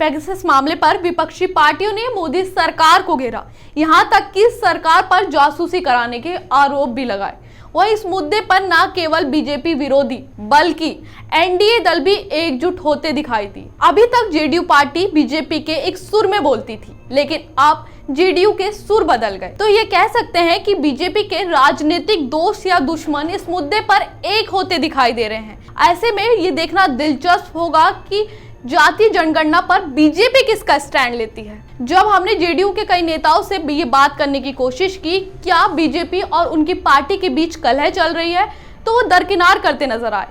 Pegasus मामले पर विपक्षी पार्टियों ने मोदी सरकार को घेरा, यहां तक कि सरकार पर जासूसी कराने के आरोप भी लगाए। वहीं इस मुद्दे पर न केवल बीजेपी विरोधी बल्कि एनडीए दल भी एकजुट होते दिखाई दी। अभी तक जेडीयू पार्टी बीजेपी के एक सुर में बोलती थी, लेकिन अब जेडीयू के सुर बदल गए। तो ये कह सकते हैं कि बीजेपी के राजनीतिक दोस्त या दुश्मन इस मुद्दे पर एक होते दिखाई दे रहे हैं। ऐसे में ये देखना दिलचस्प होगा कि जाति जनगणना पर बीजेपी किसका स्टैंड लेती है। जब हमने जेडीयू के कई नेताओं से ये बात करने की कोशिश की, क्या बीजेपी और उनकी पार्टी के बीच कलह चल रही है, तो वो दरकिनार करते नजर आए।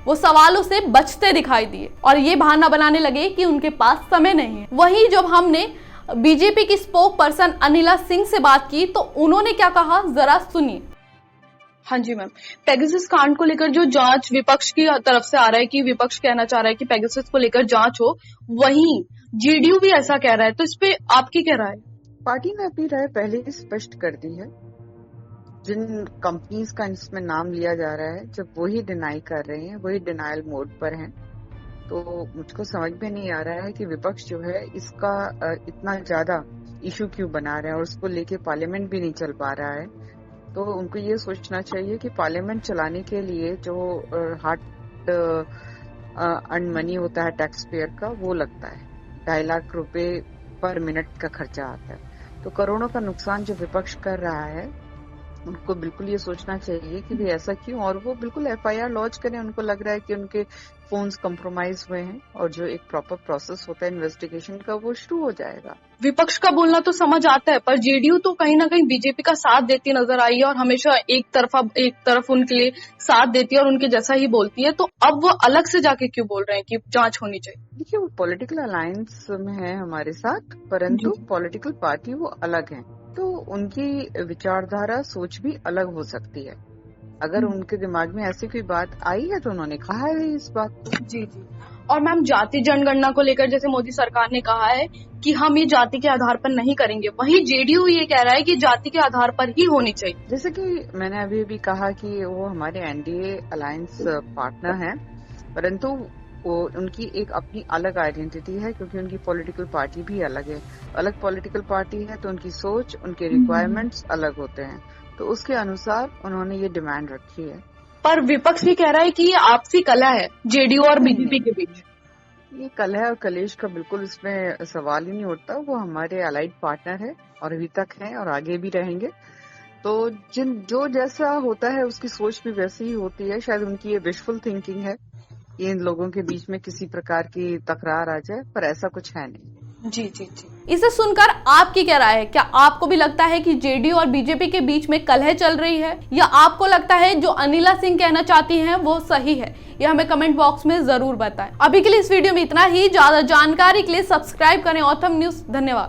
वो सवालों से बचते दिखाई दिए और ये बहाना बनाने लगे कि उनके पास समय नहीं है। वहीं जब हमने बीजेपी की स्पोक पर्सन अनिला सिंह से बात की तो उन्होंने क्या कहा, जरा सुनिए। हाँ जी मैम, पेगासस कांड को लेकर जो जांच विपक्ष की तरफ से आ रहा है कि विपक्ष कहना चाह रहा है कि पेगासस को लेकर जांच हो, वहीं जेडीयू भी ऐसा कह रहा है, तो इस पे आपकी क्या राय? पार्टी ने अपनी राय पहले ही स्पष्ट कर दी है। जिन कंपनीज का इसमें नाम लिया जा रहा है, जब वही डिनाई कर रहे हैं, वही डिनायल मोड पर हैं, तो मुझको समझ में नहीं आ रहा है कि विपक्ष जो है इसका इतना ज्यादा इशू क्यों बना रहे हैं और उसको लेके पार्लियामेंट भी नहीं चल पा रहा है। तो उनको ये सोचना चाहिए कि पार्लियामेंट चलाने के लिए जो हार्ड अर्न मनी होता है टैक्स पेयर का, वो लगता है 2.5 लाख रुपए पर मिनट का खर्चा आता है। तो करोड़ों का नुकसान जो विपक्ष कर रहा है, उनको बिल्कुल ये सोचना चाहिए कि भी ऐसा क्यों, और वो बिल्कुल एफआईआर लॉन्च करें। उनको लग रहा है कि उनके फोन्स कंप्रोमाइज हुए हैं और जो एक प्रॉपर प्रोसेस होता है इन्वेस्टिगेशन का, वो शुरू हो जाएगा। विपक्ष का बोलना तो समझ आता है, पर जेडीयू तो कहीं ना कहीं बीजेपी का साथ देती नजर आई है और हमेशा एक तरफ उनके लिए साथ देती है और उनके जैसा ही बोलती है। तो अब वो अलग से जाके क्यों बोल रहे हैं कि जांच होनी चाहिए? देखिए, वो पॉलिटिकल अलायंस में है हमारे साथ, परंतु पॉलिटिकल पार्टी वो अलग है, तो उनकी विचारधारा सोच भी अलग हो सकती है। अगर उनके दिमाग में ऐसी कोई बात आई है तो उन्होंने कहा है इस बात को। जी। और मैम, जाति जनगणना को लेकर जैसे मोदी सरकार ने कहा है कि हम ये जाति के आधार पर नहीं करेंगे, वहीं जेडीयू ये कह रहा है कि जाति के आधार पर ही होनी चाहिए। जैसे कि मैंने अभी भी कहा कि वो हमारे एनडीए अलायंस पार्टनर हैं, परंतु वो उनकी एक अपनी अलग आइडेंटिटी है, क्योंकि उनकी पॉलिटिकल पार्टी भी अलग है। अलग पॉलिटिकल पार्टी है तो उनकी सोच, उनके रिक्वायरमेंट्स अलग होते हैं, तो उसके अनुसार उन्होंने ये डिमांड रखी है। पर विपक्ष भी कह रहा है कि ये आपसी कलह है जेडीयू और बीजेपी के बीच। ये कलह और कलेश का बिल्कुल इसमें सवाल ही नहीं उठता। वो हमारे अलाइड पार्टनर है और अभी तक हैं और आगे भी रहेंगे। तो जो जैसा होता है उसकी सोच भी वैसी ही होती है। शायद उनकी ये विशफुल थिंकिंग है कि इन लोगों के बीच में किसी प्रकार की तकरार आ जाए, पर ऐसा कुछ है नहीं। जी। इसे सुनकर आपकी क्या राय है? क्या आपको भी लगता है कि जेडीयू और बीजेपी के बीच में कलह चल रही है, या आपको लगता है जो अनिला सिंह कहना चाहती हैं वो सही है? यह हमें कमेंट बॉक्स में जरूर बताएं। अभी के लिए इस वीडियो में इतना ही। ज्यादा जानकारी के लिए सब्सक्राइब करें ऑथम न्यूज। धन्यवाद।